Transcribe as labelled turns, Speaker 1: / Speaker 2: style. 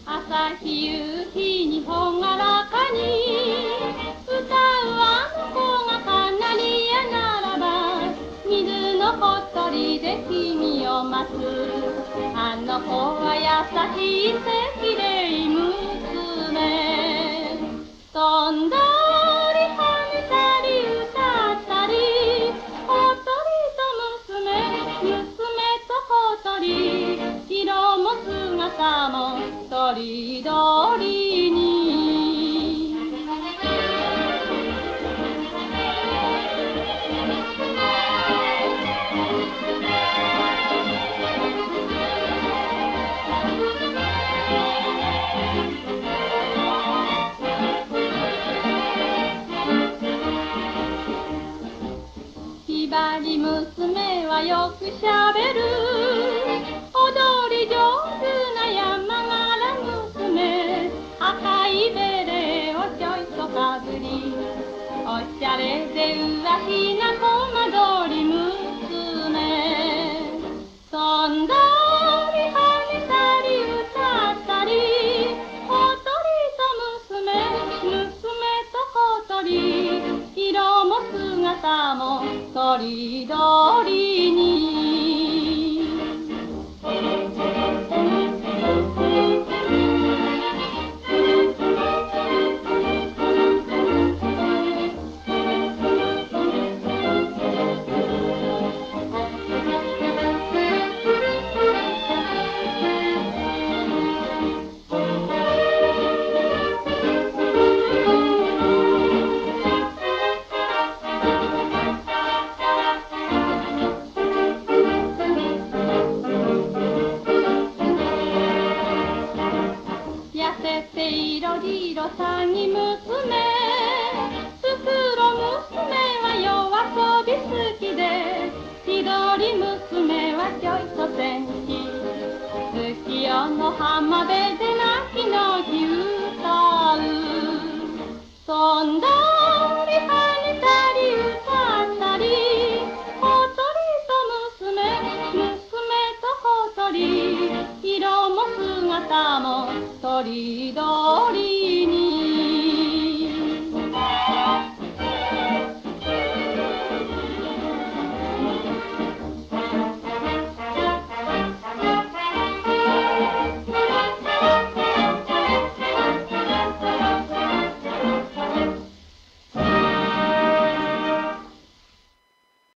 Speaker 1: 朝日夕日に朗らかに歌うあの子がカナリアならば、水のほとりで君を待つあの子は優しいきれい娘。飛んだり跳ねたり歌ったり、小鳥と娘と小鳥、色も姿もとりどりに。ひばり娘はよくしゃべる、踊り上手な山柄娘。赤いベレーをちょいとかぶり、おしゃれでうわひな小間取り娘。飛んだり跳ねたり歌ったり、小鳥と娘と小鳥、色も姿もとりどりに。痩せていろりろさぎ娘、つくろ娘は夜遊び好きで、ひどり娘はちょいと戦士、月夜の浜辺で泣きの日